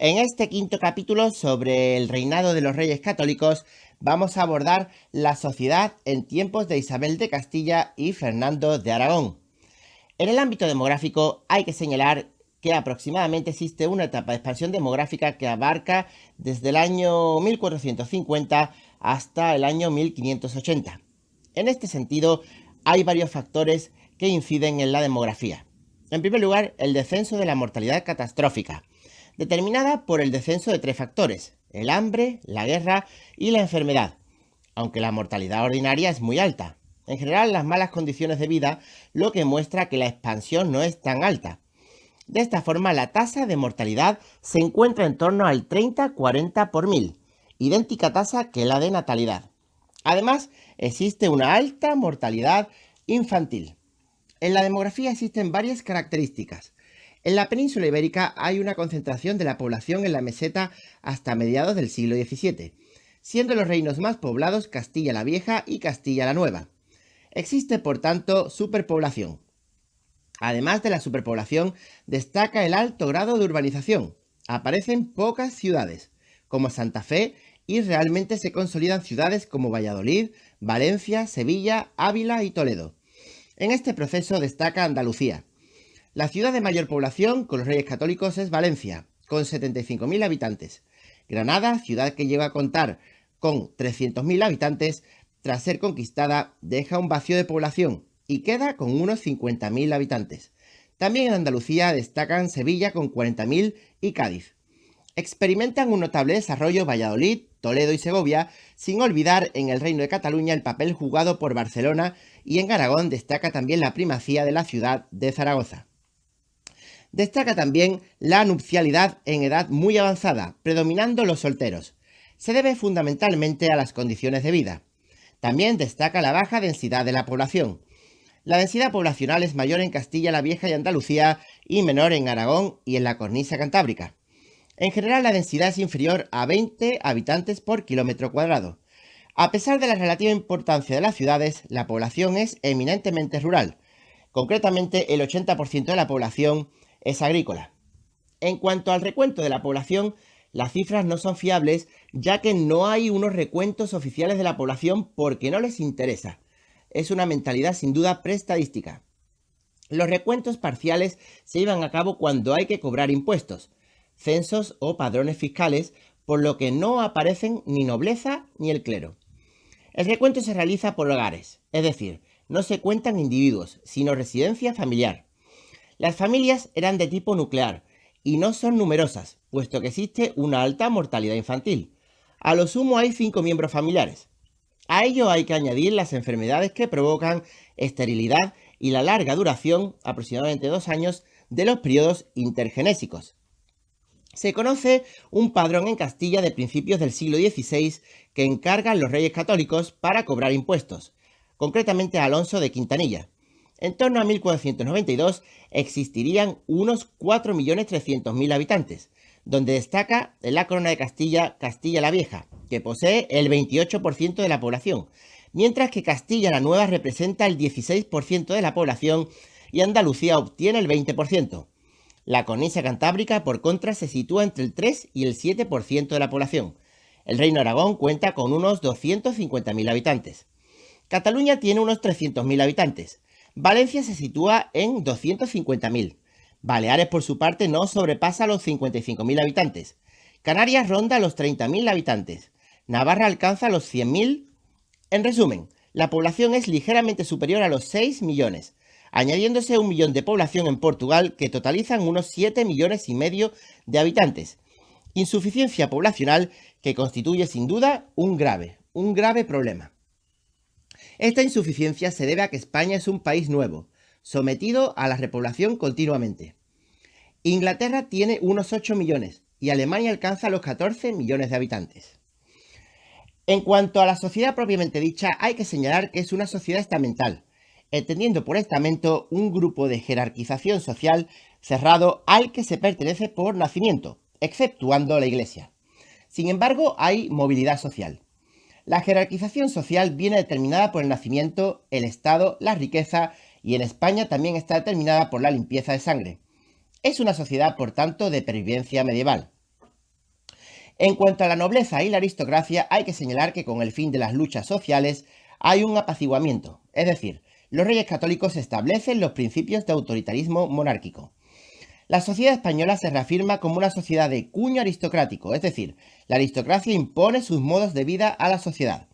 En este quinto capítulo sobre el reinado de los Reyes Católicos vamos a abordar la sociedad en tiempos de Isabel de Castilla y Fernando de Aragón. En el ámbito demográfico hay que señalar que aproximadamente existe una etapa de expansión demográfica que abarca desde el año 1450 hasta el año 1580. En este sentido, hay varios factores que inciden en la demografía. En primer lugar, el descenso de la mortalidad catastrófica, determinada por el descenso de tres factores: el hambre, la guerra y la enfermedad, aunque la mortalidad ordinaria es muy alta. En general, las malas condiciones de vida, lo que muestra que la expansión no es tan alta. De esta forma, la tasa de mortalidad se encuentra en torno al 30-40 por 1000, idéntica tasa que la de natalidad. Además, existe una alta mortalidad infantil. En la demografía existen varias características. En la península ibérica hay una concentración de la población en la meseta hasta mediados del siglo XVII, siendo los reinos más poblados Castilla la Vieja y Castilla la Nueva. Existe, por tanto, superpoblación. Además de la superpoblación, destaca el alto grado de urbanización. Aparecen pocas ciudades, como Santa Fe, y realmente se consolidan ciudades como Valladolid, Valencia, Sevilla, Ávila y Toledo. En este proceso destaca Andalucía. La ciudad de mayor población con los Reyes Católicos es Valencia, con 75.000 habitantes. Granada, ciudad que llega a contar con 300.000 habitantes, tras ser conquistada, deja un vacío de población y queda con unos 50.000 habitantes. También en Andalucía destacan Sevilla con 40.000 y Cádiz. Experimentan un notable desarrollo Valladolid, Toledo y Segovia, sin olvidar en el Reino de Cataluña el papel jugado por Barcelona, y en Aragón destaca también la primacía de la ciudad de Zaragoza. Destaca también la nupcialidad en edad muy avanzada, predominando los solteros. Se debe fundamentalmente a las condiciones de vida. También destaca la baja densidad de la población. La densidad poblacional es mayor en Castilla la Vieja y Andalucía y menor en Aragón y en la cornisa cantábrica. En general, la densidad es inferior a 20 habitantes por kilómetro cuadrado. A pesar de la relativa importancia de las ciudades, la población es eminentemente rural. Concretamente, el 80% de la población es agrícola. En cuanto al recuento de la población, las cifras no son fiables, ya que no hay unos recuentos oficiales de la población porque no les interesa. Es una mentalidad sin duda preestadística. Los recuentos parciales se llevan a cabo cuando hay que cobrar impuestos, censos o padrones fiscales, por lo que no aparecen ni nobleza ni el clero. El recuento se realiza por hogares, es decir, no se cuentan individuos, sino residencia familiar. Las familias eran de tipo nuclear y no son numerosas, puesto que existe una alta mortalidad infantil. A lo sumo hay 5 miembros familiares. A ello hay que añadir las enfermedades que provocan esterilidad y la larga duración, aproximadamente 2 años, de los periodos intergenésicos. Se conoce un padrón en Castilla de principios del siglo XVI que encargan los Reyes Católicos para cobrar impuestos, concretamente a Alonso de Quintanilla. En torno a 1492 existirían unos 4.300.000 habitantes, donde destaca en la corona de Castilla, Castilla la Vieja, que posee el 28% de la población, mientras que Castilla la Nueva representa el 16% de la población y Andalucía obtiene el 20%. La cornisa cantábrica, por contra, se sitúa entre el 3 y el 7% de la población. El Reino de Aragón cuenta con unos 250.000 habitantes. Cataluña tiene unos 300.000 habitantes. Valencia se sitúa en 250.000. Baleares, por su parte, no sobrepasa los 55.000 habitantes. Canarias ronda los 30.000 habitantes. Navarra alcanza los 100.000. En resumen, la población es ligeramente superior a los 6 millones, añadiéndose 1 millón de población en Portugal, que totalizan unos 7 millones y medio de habitantes. Insuficiencia poblacional que constituye sin duda un grave problema. Esta insuficiencia se debe a que España es un país nuevo, sometido a la repoblación continuamente. Inglaterra tiene unos 8 millones y Alemania alcanza los 14 millones de habitantes. En cuanto a la sociedad propiamente dicha, hay que señalar que es una sociedad estamental, entendiendo por estamento un grupo de jerarquización social cerrado al que se pertenece por nacimiento, exceptuando la Iglesia. Sin embargo, hay movilidad social. La jerarquización social viene determinada por el nacimiento, el estado, la riqueza, y en España también está determinada por la limpieza de sangre. Es una sociedad, por tanto, de pervivencia medieval. En cuanto a la nobleza y la aristocracia, hay que señalar que con el fin de las luchas sociales hay un apaciguamiento, es decir, los reyes católicos establecen los principios de autoritarismo monárquico. La sociedad española se reafirma como una sociedad de cuño aristocrático, es decir, la aristocracia impone sus modos de vida a la sociedad.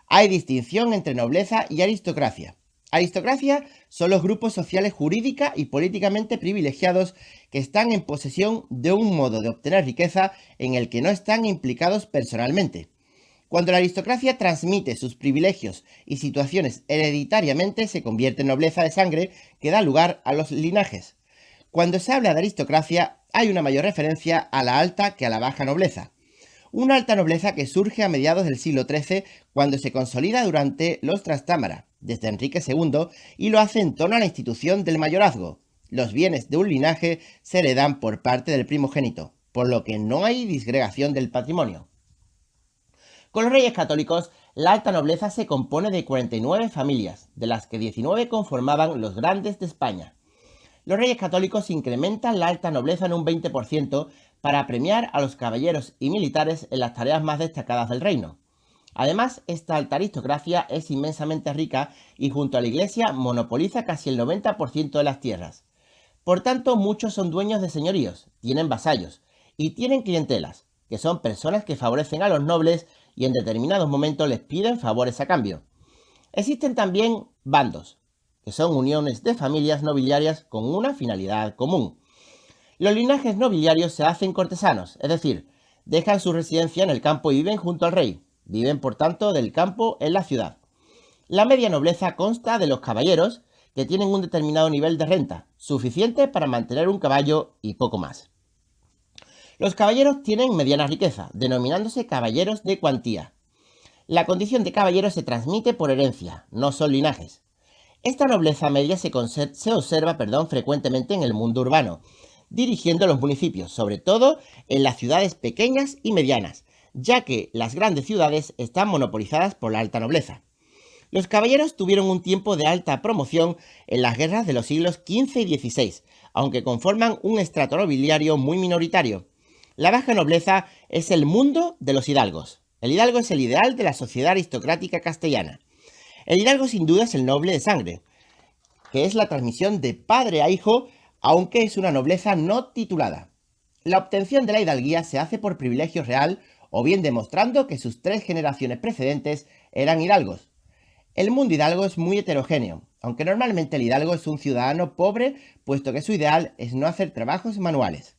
Hay distinción entre nobleza y aristocracia. Aristocracia son los grupos sociales jurídica y políticamente privilegiados que están en posesión de un modo de obtener riqueza en el que no están implicados personalmente. Cuando la aristocracia transmite sus privilegios y situaciones hereditariamente, se convierte en nobleza de sangre que da lugar a los linajes. Cuando se habla de aristocracia, hay una mayor referencia a la alta que a la baja nobleza. Una alta nobleza que surge a mediados del siglo XIII cuando se consolida durante los Trastámara, desde Enrique II, y lo hace en torno a la institución del mayorazgo. Los bienes de un linaje se heredan por parte del primogénito, por lo que no hay disgregación del patrimonio. Con los reyes católicos, la alta nobleza se compone de 49 familias, de las que 19 conformaban los grandes de España. Los reyes católicos incrementan la alta nobleza en un 20% para premiar a los caballeros y militares en las tareas más destacadas del reino. Además, esta alta aristocracia es inmensamente rica y junto a la Iglesia monopoliza casi el 90% de las tierras. Por tanto, muchos son dueños de señoríos, tienen vasallos y tienen clientelas, que son personas que favorecen a los nobles y en determinados momentos les piden favores a cambio. Existen también bandos, que son uniones de familias nobiliarias con una finalidad común. Los linajes nobiliarios se hacen cortesanos, es decir, dejan su residencia en el campo y viven junto al rey. Viven, por tanto, del campo en la ciudad. La media nobleza consta de los caballeros, que tienen un determinado nivel de renta, suficiente para mantener un caballo y poco más. Los caballeros tienen mediana riqueza, denominándose caballeros de cuantía. La condición de caballero se transmite por herencia, no son linajes. Esta nobleza media se observa frecuentemente en el mundo urbano, dirigiendo los municipios, sobre todo en las ciudades pequeñas y medianas, ya que las grandes ciudades están monopolizadas por la alta nobleza. Los caballeros tuvieron un tiempo de alta promoción en las guerras de los siglos XV y XVI, aunque conforman un estrato nobiliario muy minoritario. La baja nobleza es el mundo de los hidalgos. El hidalgo es el ideal de la sociedad aristocrática castellana. El hidalgo sin duda es el noble de sangre, que es la transmisión de padre a hijo, aunque es una nobleza no titulada. La obtención de la hidalguía se hace por privilegio real o bien demostrando que sus 3 generaciones precedentes eran hidalgos. El mundo hidalgo es muy heterogéneo, aunque normalmente el hidalgo es un ciudadano pobre, puesto que su ideal es no hacer trabajos manuales.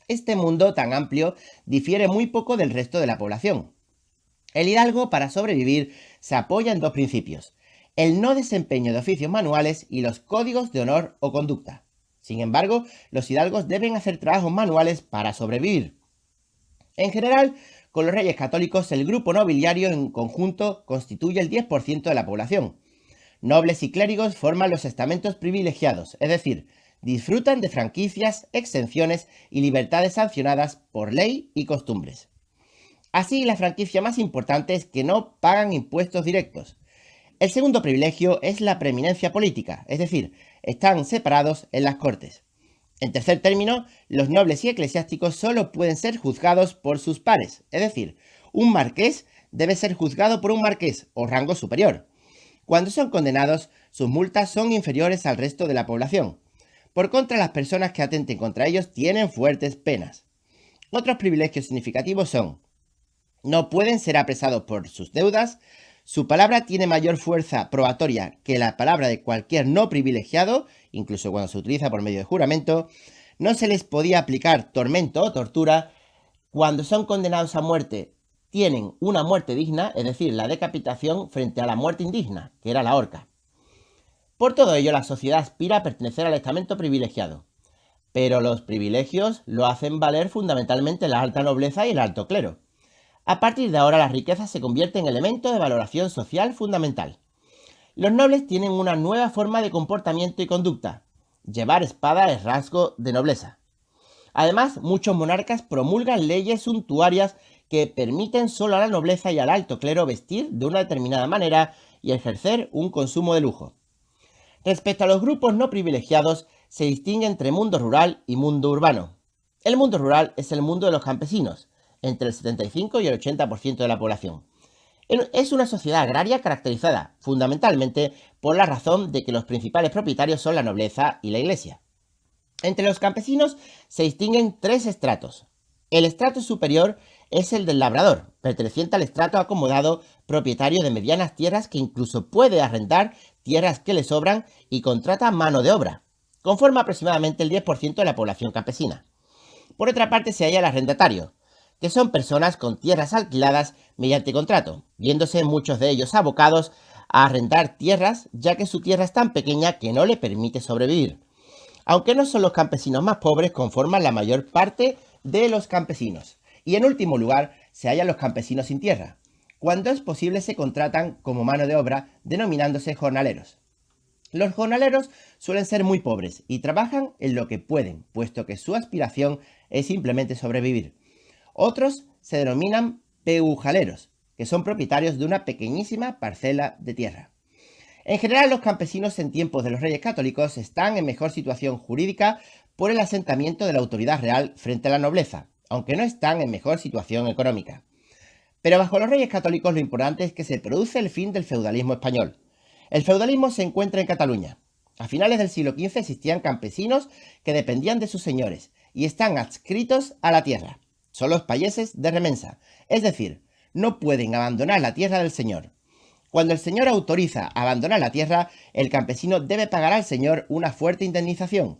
Este mundo tan amplio difiere muy poco del resto de la población. El hidalgo, para sobrevivir, se apoya en 2 principios: el no desempeño de oficios manuales y los códigos de honor o conducta. Sin embargo, los hidalgos deben hacer trabajos manuales para sobrevivir. En general, con los reyes católicos, el grupo nobiliario en conjunto constituye el 10% de la población. Nobles y clérigos forman los estamentos privilegiados, es decir, disfrutan de franquicias, exenciones y libertades sancionadas por ley y costumbres. Así, la franquicia más importante es que no pagan impuestos directos. El segundo privilegio es la preeminencia política, es decir, están separados en las cortes. En tercer término, los nobles y eclesiásticos solo pueden ser juzgados por sus pares, es decir, un marqués debe ser juzgado por un marqués o rango superior. Cuando son condenados, sus multas son inferiores al resto de la población. Por contra, las personas que atenten contra ellos tienen fuertes penas. Otros privilegios significativos son: no pueden ser apresados por sus deudas, su palabra tiene mayor fuerza probatoria que la palabra de cualquier no privilegiado, incluso cuando se utiliza por medio de juramento, no se les podía aplicar tormento o tortura, cuando son condenados a muerte tienen una muerte digna, es decir, la decapitación frente a la muerte indigna, que era la horca. Por todo ello, la sociedad aspira a pertenecer al estamento privilegiado, pero los privilegios lo hacen valer fundamentalmente la alta nobleza y el alto clero. A partir de ahora, la riqueza se convierte en elemento de valoración social fundamental. Los nobles tienen una nueva forma de comportamiento y conducta. Llevar espada es rasgo de nobleza. Además, muchos monarcas promulgan leyes suntuarias que permiten solo a la nobleza y al alto clero vestir de una determinada manera y ejercer un consumo de lujo. Respecto a los grupos no privilegiados, se distingue entre mundo rural y mundo urbano. El mundo rural es el mundo de los campesinos, entre el 75 y el 80% de la población. Es una sociedad agraria caracterizada fundamentalmente por la razón de que los principales propietarios son la nobleza y la iglesia. Entre los campesinos se distinguen tres estratos. El estrato superior es el del labrador, perteneciente al estrato acomodado, propietario de medianas tierras que incluso puede arrendar tierras que le sobran y contrata mano de obra. Conforma aproximadamente el 10% de la población campesina. Por otra parte se halla el arrendatario, que son personas con tierras alquiladas mediante contrato, viéndose muchos de ellos abocados a arrendar tierras, ya que su tierra es tan pequeña que no le permite sobrevivir. Aunque no son los campesinos más pobres, conforman la mayor parte de los campesinos. Y en último lugar, se hallan los campesinos sin tierra. Cuando es posible se contratan como mano de obra, denominándose jornaleros. Los jornaleros suelen ser muy pobres y trabajan en lo que pueden, puesto que su aspiración es simplemente sobrevivir. Otros se denominan peujaleros, que son propietarios de una pequeñísima parcela de tierra. En general, los campesinos en tiempos de los Reyes Católicos están en mejor situación jurídica por el asentamiento de la autoridad real frente a la nobleza, aunque no están en mejor situación económica. Pero bajo los Reyes Católicos lo importante es que se produce el fin del feudalismo español. El feudalismo se encuentra en Cataluña. A finales del siglo XV existían campesinos que dependían de sus señores y están adscritos a la tierra. Son los payeses de remensa, es decir, no pueden abandonar la tierra del señor. Cuando el señor autoriza abandonar la tierra, el campesino debe pagar al señor una fuerte indemnización.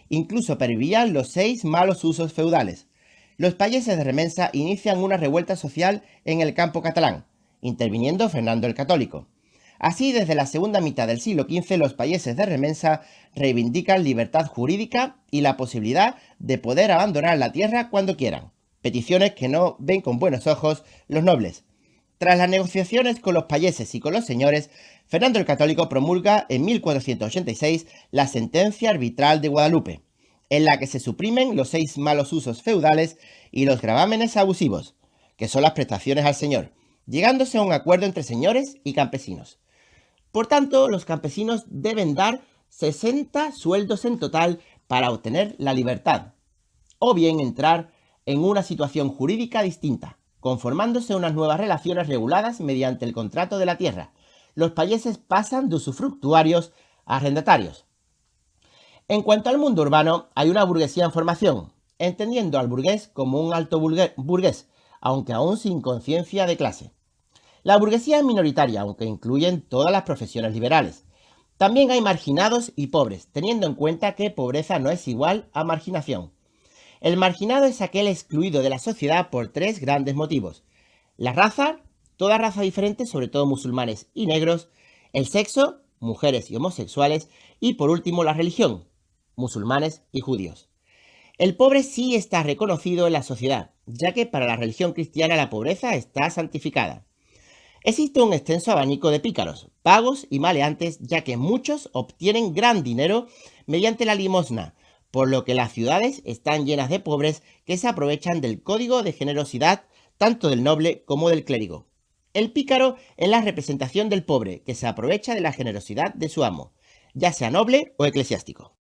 Incluso pervivían los 6 malos usos feudales. Los payeses de remensa inician una revuelta social en el campo catalán, interviniendo Fernando el Católico. Así, desde la segunda mitad del siglo XV, los payeses de remensa reivindican libertad jurídica y la posibilidad de poder abandonar la tierra cuando quieran, peticiones que no ven con buenos ojos los nobles. Tras las negociaciones con los payeses y con los señores, Fernando el Católico promulga en 1486 la Sentencia Arbitral de Guadalupe, en la que se suprimen los 6 malos usos feudales y los gravámenes abusivos, que son las prestaciones al señor, llegándose a un acuerdo entre señores y campesinos. Por tanto, los campesinos deben dar 60 sueldos en total para obtener la libertad, o bien entrar en una situación jurídica distinta, conformándose unas nuevas relaciones reguladas mediante el contrato de la tierra. Los payeses pasan de usufructuarios a arrendatarios. En cuanto al mundo urbano, hay una burguesía en formación, entendiendo al burgués como un alto burgués, aunque aún sin conciencia de clase. La burguesía es minoritaria, aunque incluyen todas las profesiones liberales. También hay marginados y pobres, teniendo en cuenta que pobreza no es igual a marginación. El marginado es aquel excluido de la sociedad por 3 grandes motivos: la raza, toda raza diferente, sobre todo musulmanes y negros; el sexo, mujeres y homosexuales; y por último la religión, musulmanes y judíos. El pobre sí está reconocido en la sociedad, ya que para la religión cristiana la pobreza está santificada. Existe un extenso abanico de pícaros, pagos y maleantes, ya que muchos obtienen gran dinero mediante la limosna, por lo que las ciudades están llenas de pobres que se aprovechan del código de generosidad tanto del noble como del clérigo. El pícaro es la representación del pobre que se aprovecha de la generosidad de su amo, ya sea noble o eclesiástico.